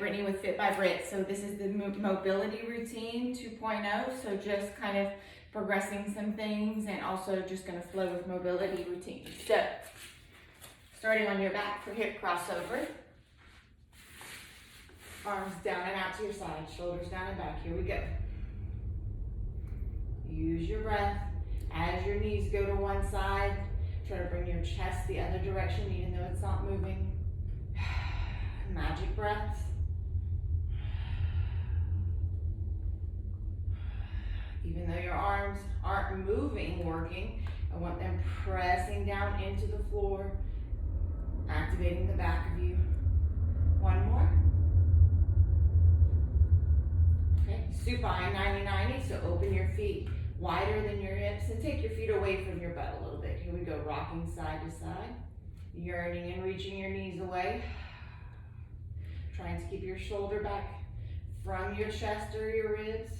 Brittany with Fit by Brit. So this is the mobility routine 2.0. So just kind of progressing some things and also just gonna flow with mobility routine. So starting on your back for hip crossover. Arms down and out to your side, shoulders down and back. Here we go. Use your breath. As your knees go to one side, try to bring your chest the other direction even though it's not moving. Magic breaths. Even though your arms aren't moving, working, I want them pressing down into the floor, activating the back of you. One more. Okay, supine 90-90, so open your feet wider than your hips and take your feet away from your butt a little bit. Here we go, rocking side to side, yearning and reaching your knees away. Trying to keep your shoulder back from your chest or your ribs.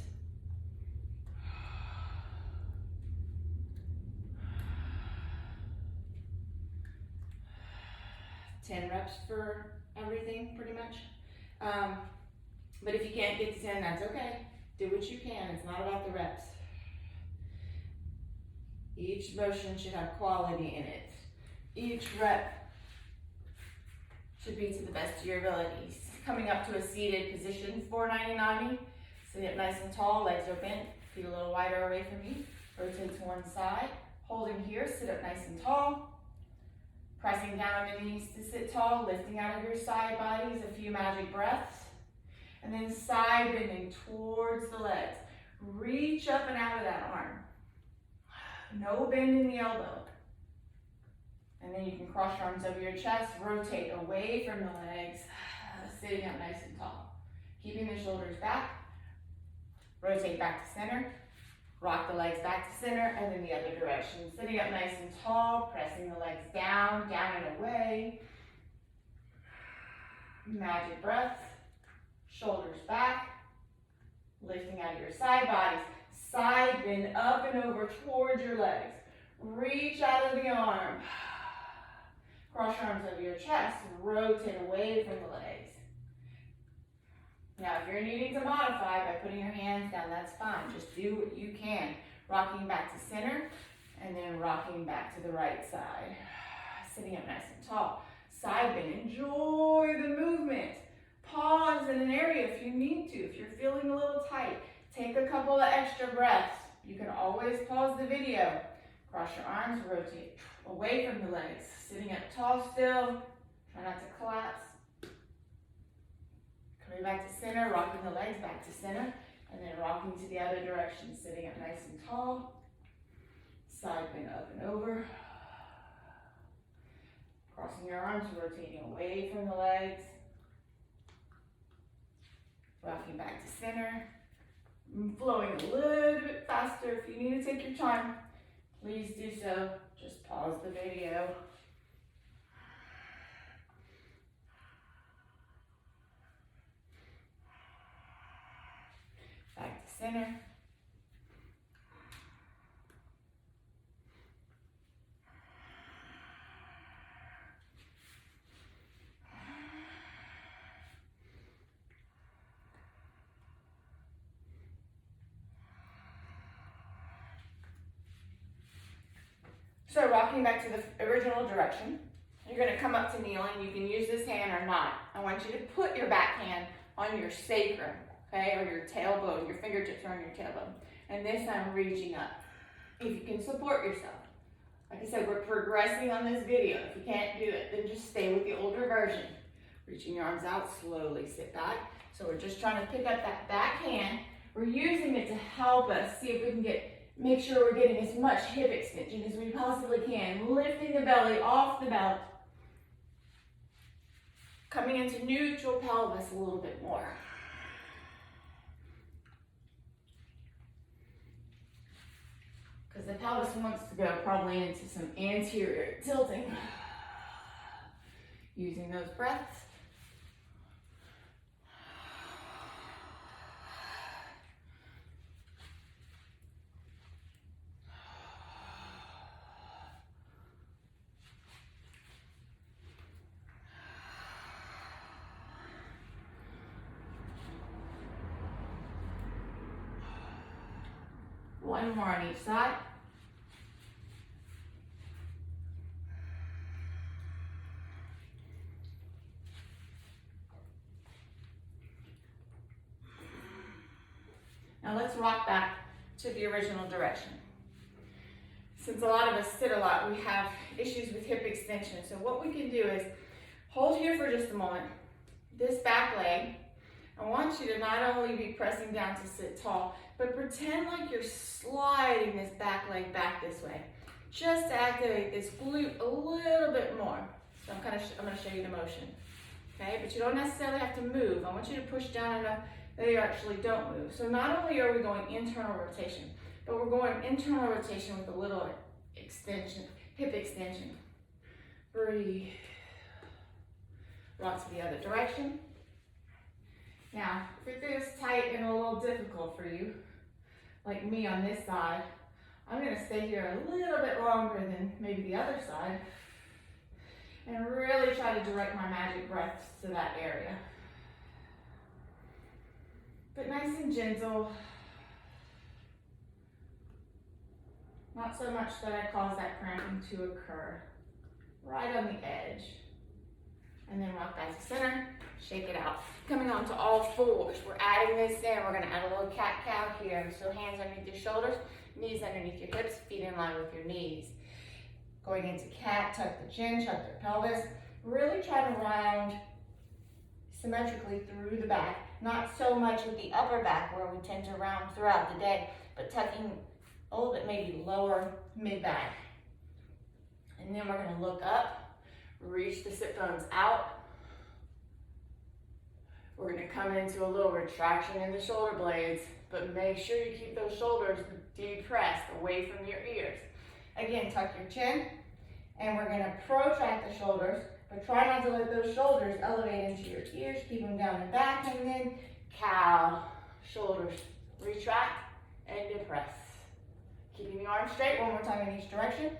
Ten reps for everything, pretty much. But if you can't get to 10, that's okay. Do what you can. It's not about the reps. Each motion should have quality in it. Each rep should be to the best of your abilities. Coming up to a seated position for 90-90. Sit up nice and tall, legs are bent, feet a little wider away from you. Rotate to one side. Holding here, sit up nice and tall. Pressing down on the knees to sit tall, lifting out of your side bodies, a few magic breaths. And then side bending towards the legs. Reach up and out of that arm. No bend in the elbow. And then you can cross your arms over your chest, rotate away from the legs, sitting up nice and tall. Keeping the shoulders back, rotate back to center, rock the legs back to center, and then the other direction. Sitting up nice and tall, pressing the legs down, down and away. Magic breaths, shoulders back, lifting out of your side bodies. Side bend up and over towards your legs. Reach out of the arm. Cross your arms over your chest, rotate away from the legs. Now, if you're needing to modify by putting your hands down, that's fine. Just do what you can. Rocking back to center, and then rocking back to the right side. Sitting up nice and tall. Side bend, enjoy the movement. Pause in an area if you need to. If you're feeling a little tight, take a couple of extra breaths. You can always pause the video. Cross your arms, rotate away from the legs. Sitting up tall still. Try not to collapse. Coming back to center, rocking the legs back to center, and then rocking to the other direction. Sitting up nice and tall. Side bend up and over. Crossing your arms, rotating away from the legs. Rocking back to center. Flowing a little bit faster. If you need to take your time, please do so. Just pause the video. Back to center. So rocking back to the original direction, you're going to come up to kneeling. You can use this hand or not. I want you to put your back hand on your sacrum, okay, or your tailbone. Your fingertips are on your tailbone. And this I'm reaching up. If you can support yourself. Like I said, we're progressing on this video. If you can't do it, then just stay with the older version. Reaching your arms out, slowly sit back. So we're just trying to pick up that back hand. We're using it to help us see if we can make sure we're getting as much hip extension as we possibly can. Lifting the belly off the belt. Coming into neutral pelvis a little bit more. Because the pelvis wants to go probably into some anterior tilting. Using those breaths. One more on each side. Now let's rock back to the original direction. Since a lot of us sit a lot, we have issues with hip extension. So what we can do is hold here for just a moment. This back leg, I want you to not only be pressing down to sit tall, but pretend like you're sliding this back leg back this way, just to activate this glute a little bit more. So I'm going to show you the motion, okay? But you don't necessarily have to move. I want you to push down enough that you actually don't move. So not only are we going internal rotation, but we're going internal rotation with a little extension, hip extension. Breathe. Rock to the other direction. Now, if it is tight and a little difficult for you, like me on this side, I'm going to stay here a little bit longer than maybe the other side and really try to direct my magic breaths to that area. But nice and gentle. Not so much that I cause that cramping to occur. Right on the edge. And then rock back to center, shake it out. Coming on to all fours. We're adding this in. We're going to add a little cat-cow here. So hands underneath your shoulders, knees underneath your hips, feet in line with your knees. Going into cat, tuck the chin, tuck the pelvis. Really try to round symmetrically through the back. Not so much with the upper back where we tend to round throughout the day, but tucking a little bit maybe lower mid-back. And then we're going to look up. Reach the sit bones out. We're going to come into a little retraction in the shoulder blades, but make sure you keep those shoulders depressed away from your ears. Again, tuck your chin, and we're going to protract the shoulders, but try not to let those shoulders elevate into your ears. Keep them down and back, and then cow, shoulders, retract, and depress. Keeping the arms straight, one more time in each direction.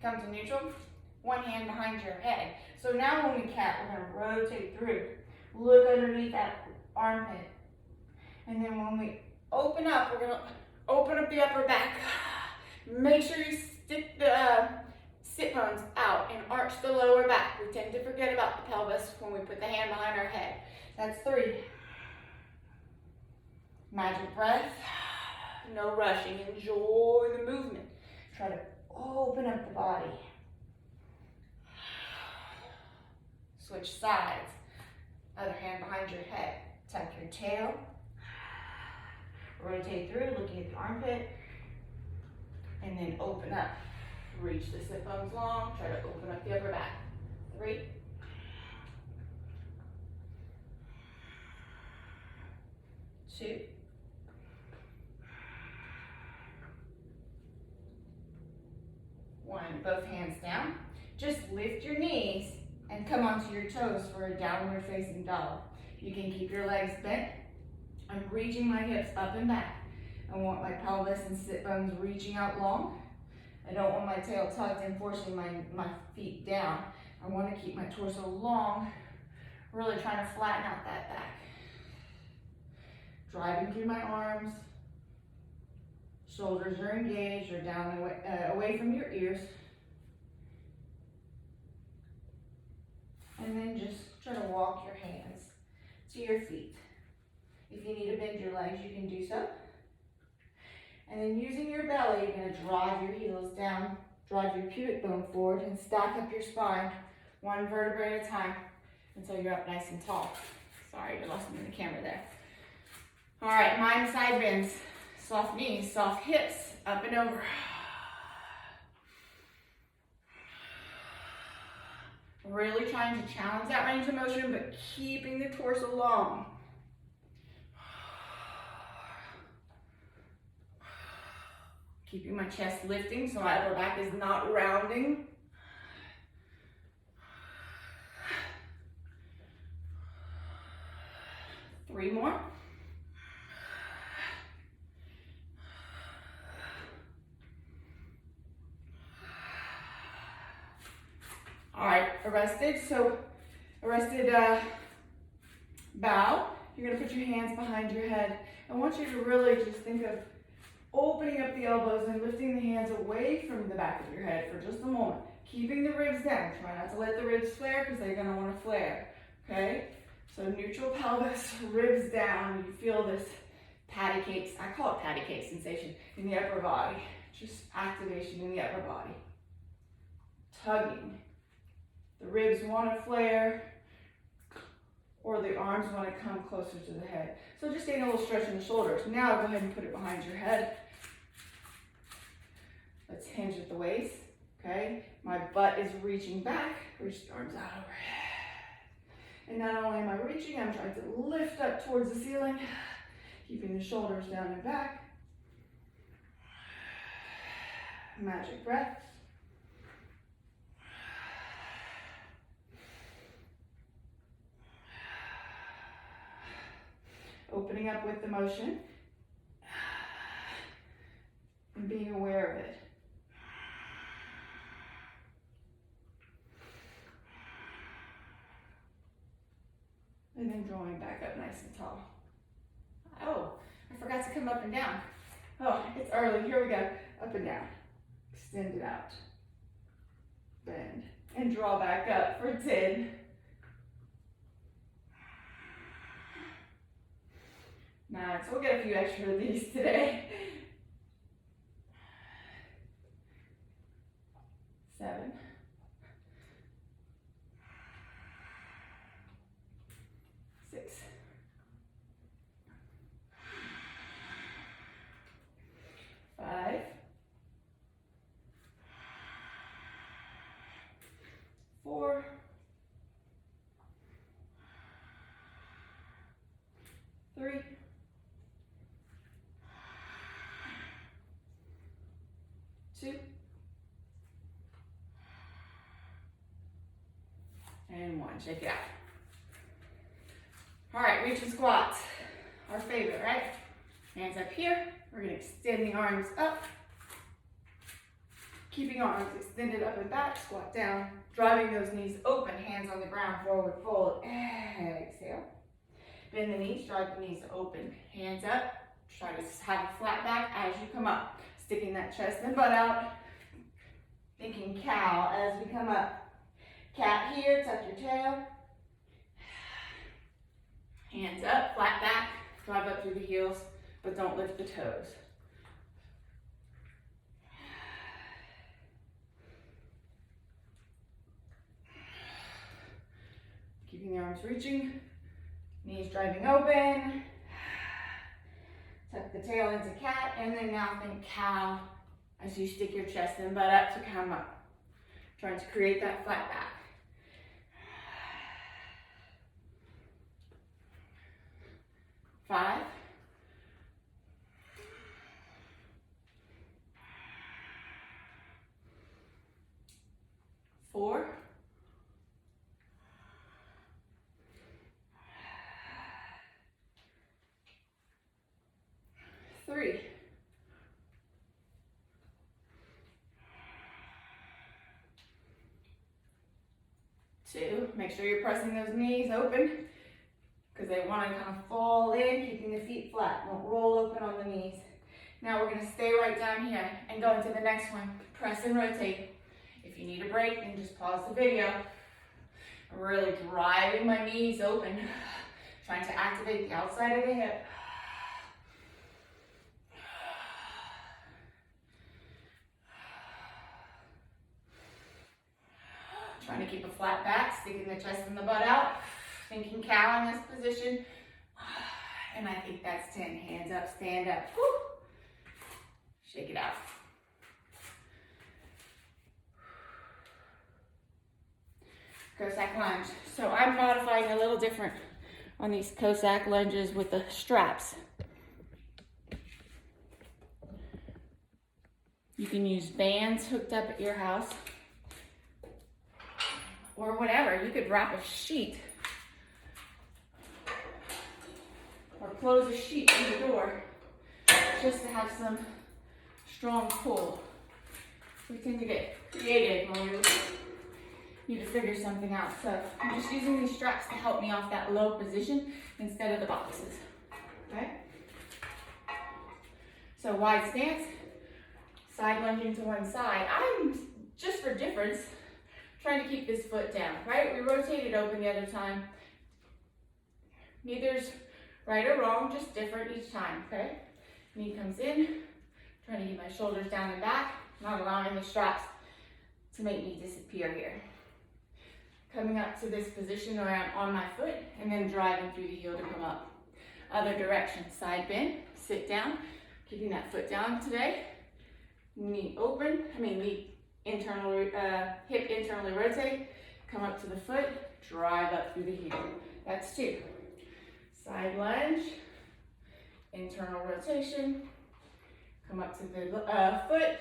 Come to neutral, one hand behind your head. So now when we cat, we're going to rotate through. Look underneath that armpit. And then when we open up, we're going to open up the upper back. Make sure you stick the sit bones out and arch the lower back. We tend to forget about the pelvis when we put the hand behind our head. That's 3. Magic breath. No rushing. Enjoy the movement. Try to open up the body. Switch sides. Other hand behind your head. Tuck your tail. Rotate through, looking at the armpit. And then open up. Reach the sit bones long. Try to open up the upper back. 3. 2. 1. Both hands down. Just lift your knees and come onto your toes for a downward facing dog. You can keep your legs bent. I'm reaching my hips up and back. I want my pelvis and sit bones reaching out long. I don't want my tail tucked and forcing my feet down. I want to keep my torso long, really trying to flatten out that back. Driving through my arms. Shoulders are engaged or down away from your ears. And then just try to walk your hands to your feet. If you need to bend your legs, you can do so. And then using your belly, you're going to drive your heels down, drive your pubic bone forward, and stack up your spine, one vertebrae at a time, until you're up nice and tall. Sorry, you lost me in the camera there. All right, mind side bends. Soft knees, soft hips, up and over. Really trying to challenge that range of motion, but keeping the torso long. Keeping my chest lifting so my upper back is not rounding. Three more. All right, arrested. So arrested bow. You're gonna put your hands behind your head. I want you to really just think of opening up the elbows and lifting the hands away from the back of your head for just a moment. Keeping the ribs down. Try not to let the ribs flare because they're gonna wanna flare, okay? So neutral pelvis, ribs down. You feel this patty cakes, I call it patty cake sensation in the upper body. Just activation in the upper body. Tugging. The ribs wanna flare or the arms wanna come closer to the head. So just getting a little stretch in the shoulders. Now go ahead and put it behind your head. Let's hinge at the waist, okay? My butt is reaching back. Reach the arms out overhead. And not only am I reaching, I'm trying to lift up towards the ceiling, keeping the shoulders down and back. Magic breath. Opening up with the motion and being aware of it. And then drawing back up nice and tall. Oh, I forgot to come up and down. Oh, it's early. Here we go. Up and down. Extend it out. Bend. And draw back up for 10. 9. So we'll get a few extra of these today. 7. 6. 5. 4. 3. 2. And 1. Shake it out. All right, reach and squats. Our favorite, right? Hands up here. We're gonna extend the arms up. Keeping arms extended up and back. Squat down. Driving those knees open. Hands on the ground. Forward fold. Exhale. Bend the knees. Drive the knees open. Hands up. Try to have a flat back as you come up. Sticking that chest and butt out. Thinking cow as we come up. Cat here, tuck your tail. Hands up, flat back, drive up through the heels, but don't lift the toes. Keeping the arms reaching, knees driving open. Tuck the tail into cat, and then now think cow as you stick your chest and butt up to come up. Trying to create that flat back. 5. 4. 3. 2. Make sure you're pressing those knees open because they want to kind of fall in, keeping the feet flat. Don't roll open on the knees. Now we're going to stay right down here and go into the next one. Press and rotate. If you need a break, then just pause the video. I'm really driving my knees open, trying to activate the outside of the hip. Trying to keep a flat back, sticking the chest and the butt out. Thinking cow in this position. And I think that's 10. Hands up, stand up. Woo. Shake it out. Cossack lunge. So I'm modifying a little different on these Cossack lunges with the straps. You can use bands hooked up at your house or whatever. You could wrap a sheet or close a sheet in the door just to have some strong pull. We tend to get creative when we're you to figure something out. So I'm just using these straps to help me off that low position instead of the boxes, okay? So wide stance, side lunging to one side. I'm, just for difference, trying to keep this foot down, right? We rotate it open the other time. Neither's right or wrong, just different each time, okay? Knee comes in, trying to get my shoulders down and back, not allowing the straps to make me disappear here. Coming up to this position where I'm on my foot and then driving through the heel to come up. Other direction, side bend, sit down, keeping that foot down today. Knee open, knee internal, hip internally rotate, come up to the foot, drive up through the heel. That's 2. Side lunge, internal rotation, come up to the foot,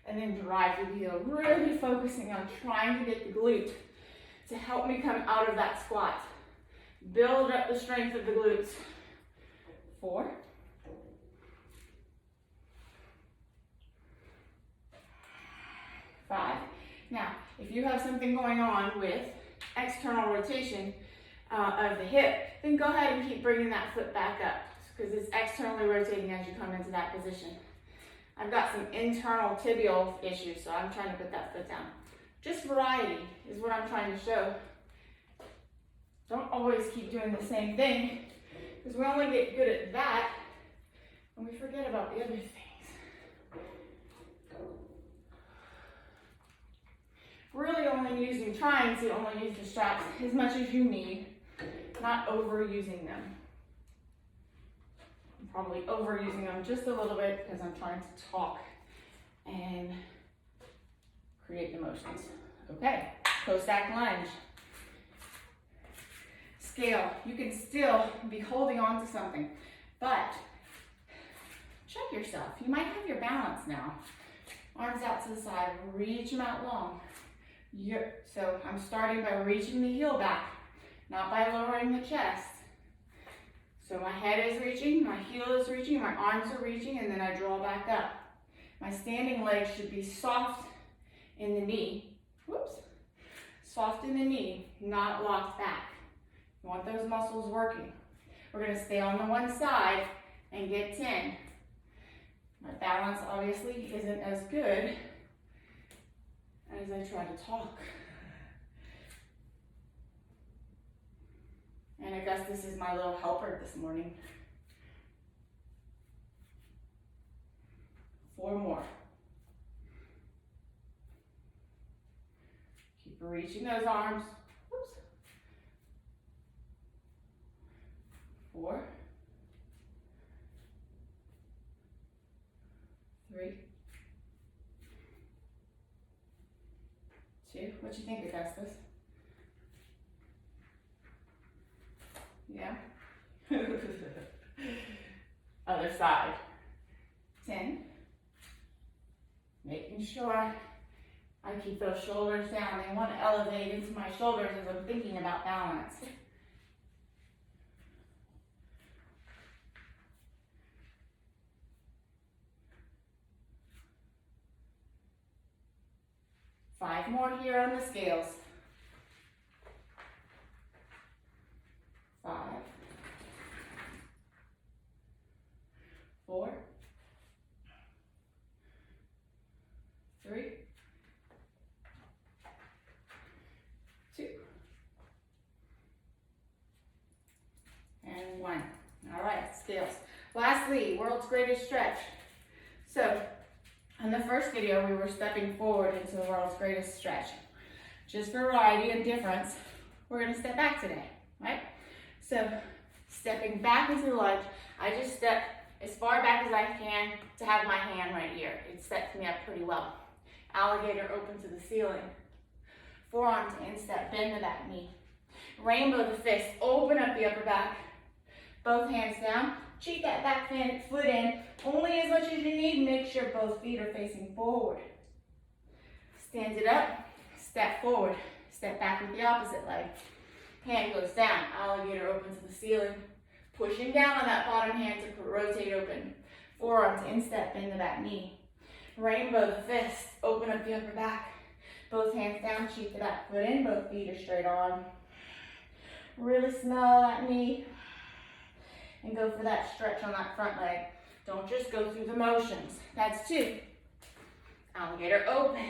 and then drive through the heel. Really focusing on trying to get the glute to help me come out of that squat. Build up the strength of the glutes. 4. 5. Now, if you have something going on with external rotation of the hip, then go ahead and keep bringing that foot back up because it's externally rotating as you come into that position. I've got some internal tibial issues, so I'm trying to put that foot down. Just variety is what I'm trying to show. Don't always keep doing the same thing because we only get good at that and we forget about the other things. Really only trying to only use the straps as much as you need, not overusing them. I'm probably overusing them just a little bit because I'm trying to talk and create the motions. Okay, co-stack lunge. Scale, you can still be holding on to something, but check yourself. You might have your balance now. Arms out to the side, reach them out long. So I'm starting by reaching the heel back, not by lowering the chest. So my head is reaching, my heel is reaching, my arms are reaching, and then I draw back up. My standing leg should be soft in the knee. Whoops. Soft in the knee, not locked back. You want those muscles working. We're going to stay on the one side and get 10. My balance obviously isn't as good as I try to talk. And I guess this is my little helper this morning. 4 more. Keep reaching those arms. Whoops. 4. 3. 2. What you think, Augustus? Yeah? Other side. 10. Making sure I keep those shoulders down. They want to elevate into my shoulders as I'm thinking about balance. Five more here on the scales. 5. 4. 3. 2. And 1. All right, scales. Lastly, world's greatest stretch. So, in the first video, we were stepping forward into the world's greatest stretch. Just for variety and difference, we're going to step back today, right? So, stepping back into the lunge, I just step as far back as I can to have my hand right here. It sets me up pretty well. Alligator open to the ceiling. Forearm to instep, bend to that knee. Rainbow the fist, open up the upper back. Both hands down. Cheat that back foot in only as much as you need. Make sure both feet are facing forward. Stand it up, step forward, step back with the opposite leg. Hand goes down, alligator open to the ceiling. Pushing down on that bottom hand to rotate open. Forearm to instep, bend the back knee. Rainbow the fist, open up the upper back. Both hands down, keep the back foot in, both feet are straight on. Really smell that knee and go for that stretch on that front leg. Don't just go through the motions. That's 2. Alligator open.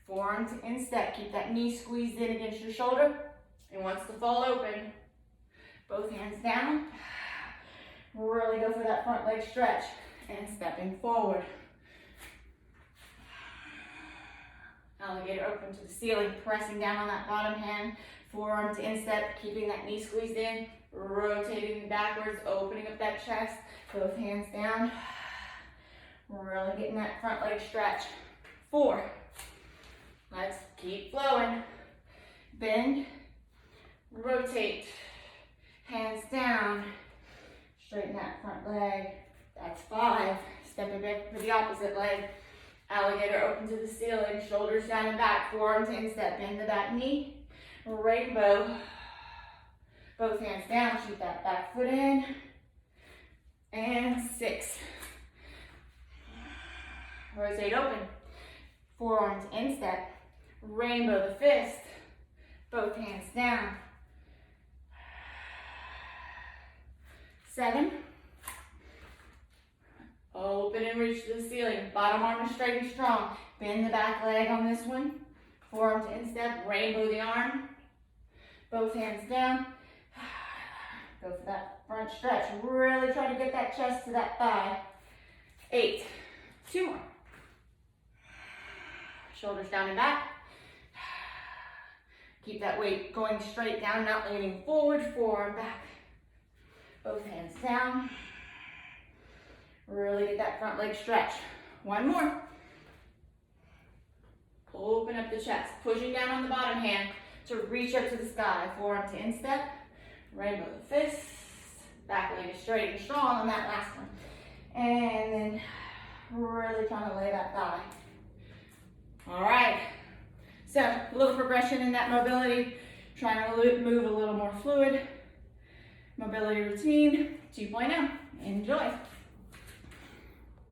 Forearm to instep. Keep that knee squeezed in against your shoulder. It wants to fall open. Both hands down. Really go for that front leg stretch and stepping forward. Alligator open to the ceiling, pressing down on that bottom hand. Forearm to instep, keeping that knee squeezed in, rotating backwards, opening up that chest. Both hands down. Really getting that front leg stretch. 4. Let's keep flowing. Bend, rotate, hands down, straighten that front leg. That's 5. Stepping back for the opposite leg. Alligator open to the ceiling, shoulders down and back, forearm to instep, bend the back knee. Rainbow. Both hands down, keep that back foot in. And 6. Rotate open. Forearm to instep. Rainbow the fist. Both hands down. 7. Open and reach to the ceiling. Bottom arm is straight and strong. Bend the back leg on this one. Forearm to instep. Rainbow the arm. Both hands down. Go for that front stretch. Really try to get that chest to that thigh. 8. 2 more. Shoulders down and back. Keep that weight going straight down, not leaning forward, forearm back. Both hands down. Really get that front leg stretch. 1 more. Open up the chest, pushing down on the bottom hand to reach up to the sky. Forearm to instep, rainbow the fist, back leg is straight and strong on that last one. And then really trying to lay that thigh. All right, so a little progression in that mobility, trying to move a little more fluid. Mobility routine 2.0. Enjoy.